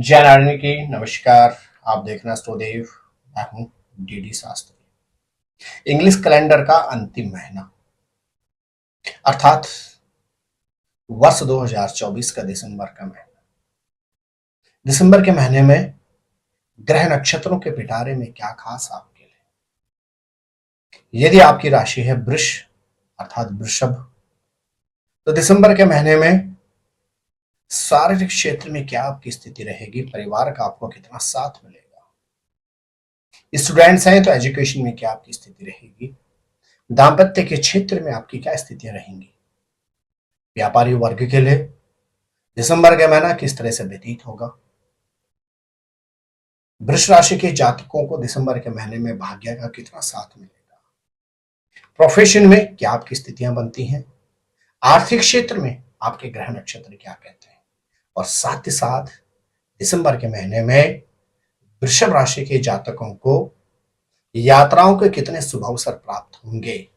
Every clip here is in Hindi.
जय नारायण की नमस्कार। आप देखना स्टोदेव। मैं हूं डीडी शास्त्री। इंग्लिश कैलेंडर का अंतिम महीना अर्थात वर्ष 2024 का दिसंबर का महीना। दिसंबर के महीने में ग्रह नक्षत्रों के पिटारे में क्या खास आपके लिए। यदि आपकी राशि है वृष अर्थात वृषभ, तो दिसंबर के महीने में शारीरिक क्षेत्र में क्या आपकी स्थिति रहेगी, परिवार का आपको कितना साथ मिलेगा। स्टूडेंट्स हैं तो एजुकेशन में क्या आपकी स्थिति रहेगी। दाम्पत्य के क्षेत्र में आपकी क्या स्थितियां रहेंगी। व्यापारी वर्ग के लिए दिसंबर का महीना किस तरह से व्यतीत होगा। वृष राशि के जातकों को दिसंबर के महीने में भाग्य का कितना साथ मिलेगा। प्रोफेशन में क्या आपकी स्थितियां बनती हैं। आर्थिक क्षेत्र में आपके ग्रह नक्षत्र क्या कहते हैं। और साथ ही साथ दिसंबर के महीने में वृषभ राशि के जातकों को यात्राओं के कितने शुभ अवसर प्राप्त होंगे।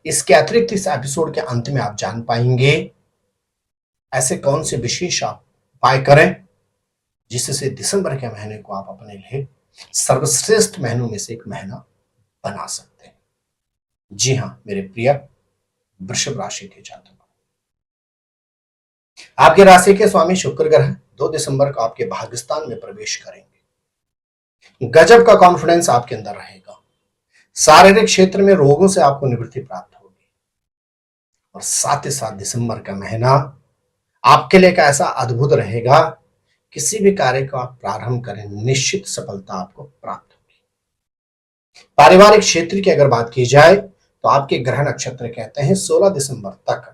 इसके अतिरिक्त इस एपिसोड के अंत में आप जान पाएंगे ऐसे कौन से विशेष आप उपाय करें जिससे दिसंबर के महीने को आप अपने लिए सर्वश्रेष्ठ महीनों में से एक महीना बना सकते हैं। जी हां मेरे प्रिय वृषभ राशि के जातक, आपके राशि के स्वामी शुक्र ग्रह 2 दिसंबर को आपके भाग्यस्थान में प्रवेश करेंगे। गजब का कॉन्फिडेंस आपके अंदर रहेगा। शारीरिक क्षेत्र में रोगों से आपको निवृत्ति प्राप्त होगी। और साथ ही साथ दिसंबर का महीना आपके लिए ऐसा अद्भुत रहेगा, किसी भी कार्य को आप प्रारंभ करें निश्चित सफलता आपको प्राप्त होगी। पारिवारिक क्षेत्र की अगर बात की जाए तो आपके ग्रह नक्षत्र कहते हैं 16 दिसंबर तक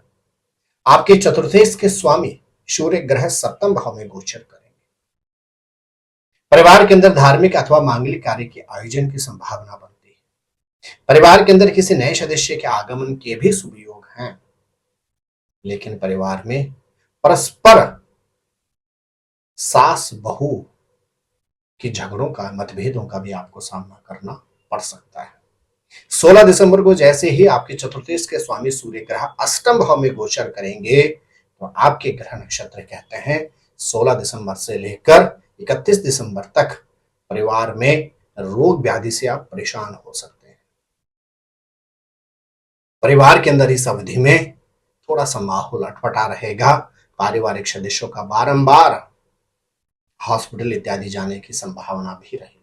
आपके चतुर्थेश के स्वामी सूर्य ग्रह सप्तम भाव में गोचर करेंगे। परिवार के अंदर धार्मिक अथवा मांगलिक कार्य के आयोजन की संभावना बनती है। परिवार के अंदर किसी नए सदस्य के आगमन के भी शुभ योग हैं। लेकिन परिवार में परस्पर सास बहू के झगड़ों का, मतभेदों का भी आपको सामना करना पड़ सकता है। 16 दिसंबर को जैसे ही आपके चतुर्थेश के स्वामी सूर्य ग्रह अष्टम भाव में गोचर करेंगे तो आपके ग्रह नक्षत्र कहते हैं 16 दिसंबर से लेकर 31 दिसंबर तक परिवार में रोग व्याधि से आप परेशान हो सकते हैं। परिवार के अंदर इस अवधि में थोड़ा सा माहौल अटपटा रहेगा। पारिवारिक सदस्यों का बारंबार हॉस्पिटल इत्यादि जाने की संभावना भी रहेगी।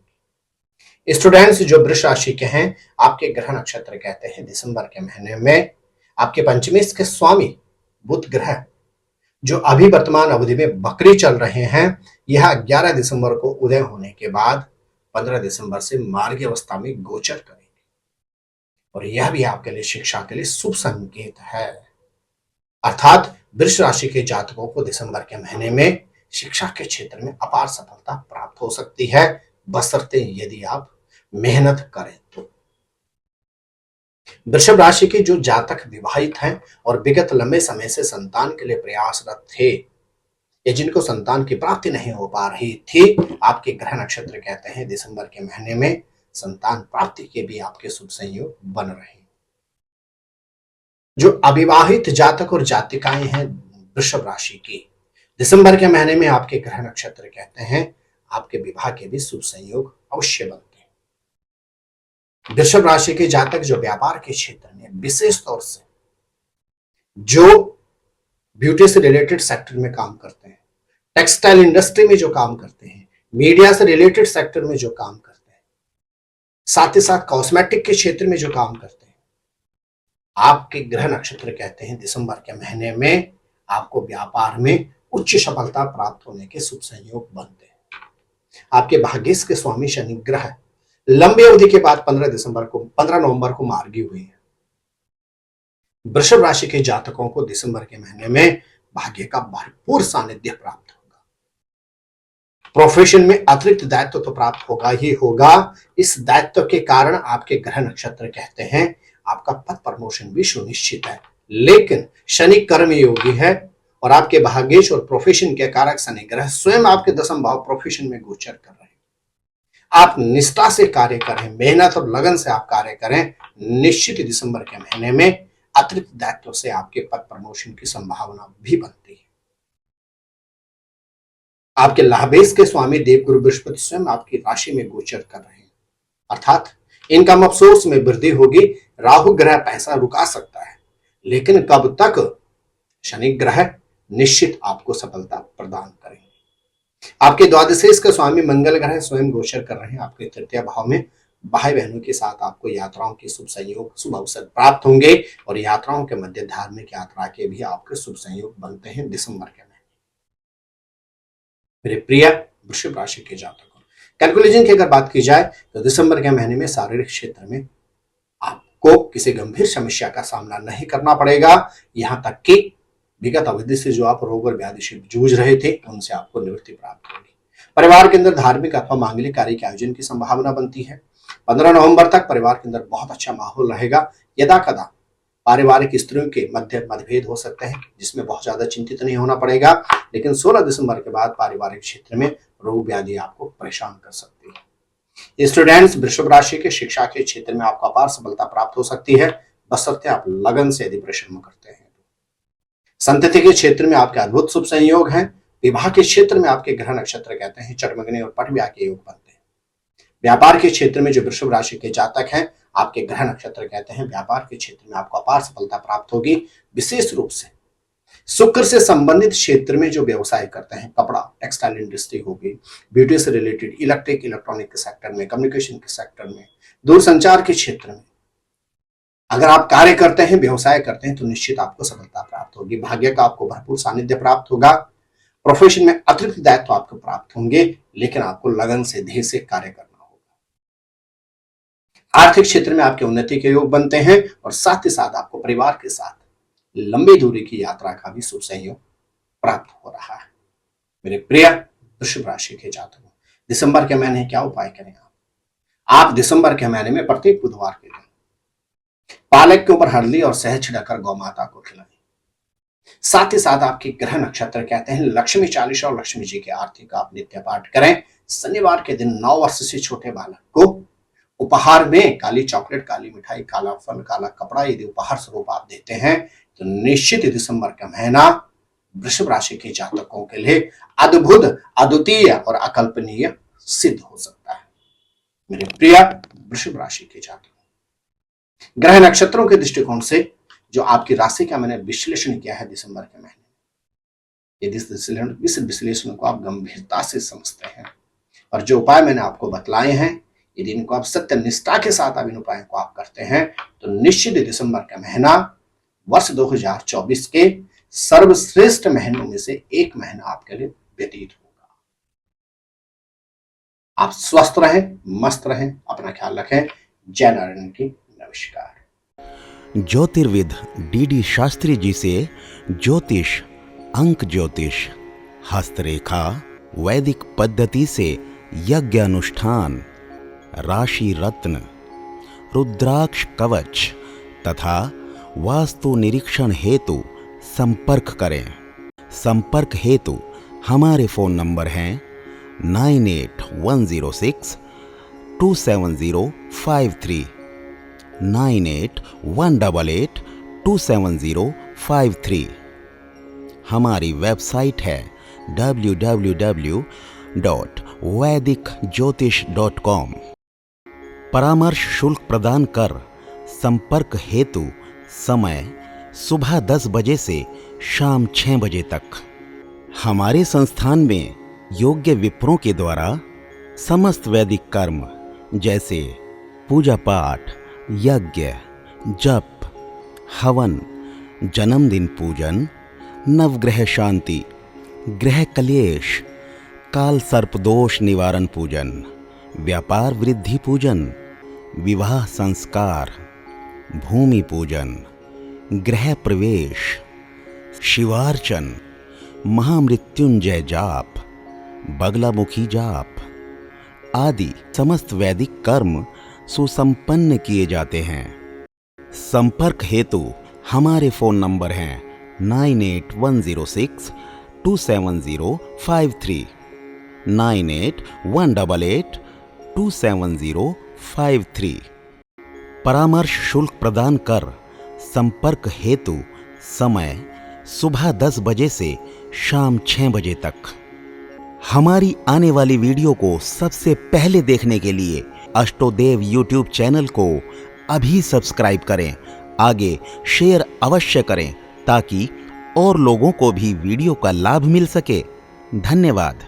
स्टूडेंट्स जो वृष राशि के हैं, आपके ग्रह नक्षत्र कहते हैं दिसंबर के महीने में आपके पंचमेश के स्वामी बुध ग्रह जो अभी वर्तमान अवधि में बकरी चल रहे हैं, यह 11 दिसंबर को उदय होने के बाद 15 दिसंबर से मार्गी अवस्था में गोचर करेंगे। और यह भी आपके लिए शिक्षा के लिए शुभ संकेत है। अर्थात वृष राशि के जातकों को दिसंबर के महीने में शिक्षा के क्षेत्र में अपार सफलता प्राप्त हो सकती है, बशर्ते यदि आप मेहनत करें तो। वृषभ राशि के जो जातक विवाहित हैं और विगत लंबे समय से संतान के लिए प्रयासरत थे या जिनको संतान की प्राप्ति नहीं हो पा रही थी, आपके ग्रह नक्षत्र कहते हैं दिसंबर के महीने में संतान प्राप्ति के भी आपके शुभ संयोग बन रहे हैं। जो अविवाहित जातक और जातिकाएं हैं वृषभ राशि की, दिसंबर के महीने में आपके ग्रह नक्षत्र कहते हैं आपके विवाह के भी शुभ संयोग अवश्य बनते हैं। वृषभ राशि के जातक जो व्यापार के क्षेत्र में विशेष तौर से जो ब्यूटी से रिलेटेड सेक्टर में काम करते हैं, टेक्सटाइल इंडस्ट्री में जो काम करते हैं, मीडिया से रिलेटेड सेक्टर में जो काम करते हैं, साथ ही साथ कॉस्मेटिक के क्षेत्र में जो काम करते हैं, आपके ग्रह नक्षत्र कहते हैं दिसंबर के महीने में आपको व्यापार में उच्च सफलता प्राप्त होने के शुभ संयोग बनते हैं। आपके भाग्येश के स्वामी शनि ग्रह लंबी अवधि के बाद 15 नवंबर को मार्गी हुई है। वृषभ राशि के जातकों को दिसंबर के महीने में भाग्य का भरपूर सानिध्य प्राप्त होगा। प्रोफेशन में अतिरिक्त दायित्व तो प्राप्त होगा ही होगा। इस दायित्व के कारण आपके ग्रह नक्षत्र कहते हैं आपका पद प्रमोशन भी सुनिश्चित है। लेकिन शनि कर्म योगी है और आपके भाग्येश और प्रोफेशन के कारक शनि ग्रह स्वयं आपके दसम भाव प्रोफेशन में गोचर कर रहे हैं। आप निष्ठा से कार्य करें, मेहनत और लगन से आप कार्य करें, निश्चित दिसंबर के महीने में अतिरिक्त दायित्व से आपके पद प्रमोशन की संभावना भी बनती है। आपके लाभेश के स्वामी देवगुरु बृहस्पति स्वयं आपकी राशि में गोचर कर रहे हैं, अर्थात इनकम ऑफ सोर्स में वृद्धि होगी। राहु ग्रह पैसा रुका सकता है, लेकिन कब तक? शनि ग्रह निश्चित आपको सफलता प्रदान करेंगे। आपके द्वादशेष का स्वामी मंगल ग्रह स्वयं गोचर कर रहे हैं आपके तृतीय भाव में। भाई बहनों के साथ आपको यात्राओं के शुभ संयोग, शुभ अवसर प्राप्त होंगे और यात्राओं के मध्य धार्मिक यात्रा के भी आपके शुभ संयोग बनते हैं दिसंबर के महीने। मेरे प्रिय वृषभ राशि के जातकों, कैलकुलेशन की अगर बात की जाए तो दिसंबर के महीने में शारीरिक क्षेत्र में आपको किसी गंभीर समस्या का सामना नहीं करना पड़ेगा। यहां तक कि विगत अवधि से जो आप रोग और व्याधि से जूझ रहे थे, उनसे आपको निवृत्ति प्राप्त होगी। परिवार के अंदर धार्मिक अथवा मांगलिक कार्य के आयोजन की संभावना बनती है। 15 नवंबर तक परिवार के अंदर बहुत अच्छा माहौल रहेगा। यदा कदा पारिवारिक स्त्रियों के मध्य मतभेद हो सकते हैं, जिसमें बहुत ज्यादा चिंतित नहीं होना पड़ेगा, लेकिन 16 दिसंबर के बाद पारिवारिक क्षेत्र में रोग व्याधि आपको परेशान कर सकती है। स्टूडेंट्स वृषभ राशि के शिक्षा के क्षेत्र में आपको अपार सफलता प्राप्त हो सकती है, बशर्ते आप लगन से यदि परिश्रम करते हैं। संतति के क्षेत्र में आपके अद्भुत शुभ संयोग हैं। विवाह के क्षेत्र में आपके ग्रह नक्षत्र कहते हैं चरमगनी और पट ब्याह के योग बनते हैं। व्यापार के क्षेत्र में जो वृषभ राशि के जातक हैं, आपके ग्रह नक्षत्र कहते हैं व्यापार के क्षेत्र में आपको अपार सफलता प्राप्त होगी। विशेष रूप से शुक्र से संबंधित क्षेत्र में जो व्यवसाय करते हैं, कपड़ा, टेक्सटाइल इंडस्ट्री होगी, ब्यूटी से रिलेटेड, इलेक्ट्रिक इलेक्ट्रॉनिक के सेक्टर में, कम्युनिकेशन के सेक्टर में, दूरसंचार के क्षेत्र में अगर आप कार्य करते हैं, व्यवसाय करते हैं, तो निश्चित आपको सफलता प्राप्त होगी। भाग्य का आपको भरपूर सानिध्य प्राप्त होगा। प्रोफेशन में अतिरिक्त दायित्व आपको प्राप्त होंगे, लेकिन आपको लगन से, ध्येय से कार्य करना होगा। आर्थिक क्षेत्र में आपके उन्नति के योग बनते हैं और साथ ही साथ आपको परिवार के साथ लंबी दूरी की यात्रा का भी शुभ संयोग प्राप्त हो रहा है। मेरे प्रिय वृषभ राशि के जातकों, दिसंबर के महीने क्या उपाय करें आप दिसंबर के महीने में प्रत्येक बुधवार के दिन पालक के ऊपर हल्दी और शहद छिड़कर गौ माता को खिलाएं। साथ ही साथ आपके ग्रह नक्षत्र कहते हैं लक्ष्मी चालीसा और लक्ष्मी जी की आरती का आप नित्य पाठ करें। शनिवार के दिन 9 वर्ष से छोटे बालक को उपहार में काली चॉकलेट, काली मिठाई, काला फल, काला कपड़ा यदि उपहार स्वरूप आप देते हैं तो निश्चित दिसंबर का महीना वृषभ राशि के जातकों के लिए अद्भुत, अद्वितीय और अकल्पनीय सिद्ध हो सकता है। मेरे प्रिय वृषभ राशि के जातकों, ग्रह नक्षत्रों के दृष्टिकोण से जो आपकी राशि का मैंने विश्लेषण किया है दिसंबर के महीने में, यदि इस विश्लेषण को आप गंभीरता से समझते हैं और जो उपाय मैंने आपको बतलाए हैं, यदि इनको आप सत्य निष्ठा के साथ आप इन उपायों को आप करते हैं तो निश्चित दिसंबर का महीना वर्ष 2024 के सर्वश्रेष्ठ महीनों में से एक महीना आपके लिए व्यतीत होगा। आप स्वस्थ रहें, मस्त रहें, अपना ख्याल रखें। जय नारायण की नमस्कार। ज्योतिर्विद डीडी शास्त्री जी से ज्योतिष, अंक ज्योतिष, हस्तरेखा, वैदिक पद्धति से यज्ञ अनुष्ठान, राशि रत्न, रुद्राक्ष कवच तथा वास्तु निरीक्षण हेतु संपर्क करें। संपर्क हेतु हमारे फोन नंबर हैं 981627053981882705 9818827053। हमारी वेबसाइट है www.vedicjyotish.com। परामर्श शुल्क प्रदान कर संपर्क हेतु समय सुबह 10 बजे से शाम 6 बजे तक। हमारे संस्थान में योग्य विप्रों के द्वारा समस्त वैदिक कर्म जैसे पूजा पाठ, यज्ञ, जप, हवन, जन्मदिन पूजन, नवग्रह शांति, ग्रह कलेश, काल सर्प दोष निवारण पूजन, व्यापार वृद्धि पूजन, विवाह संस्कार, भूमि पूजन, गृह प्रवेश, शिवार्चन, महामृत्युंजय जाप, बगलामुखी जाप आदि समस्त वैदिक कर्म सुसंपन्न किए जाते हैं। संपर्क हेतु हमारे फोन नंबर हैं 9810627053, 9818827053। परामर्श शुल्क प्रदान कर संपर्क हेतु समय सुबह 10 बजे से शाम 6 बजे तक। हमारी आने वाली वीडियो को सबसे पहले देखने के लिए अष्टोदेव यूट्यूब चैनल को अभी सब्सक्राइब करें। आगे शेयर अवश्य करें ताकि और लोगों को भी वीडियो का लाभ मिल सके। धन्यवाद।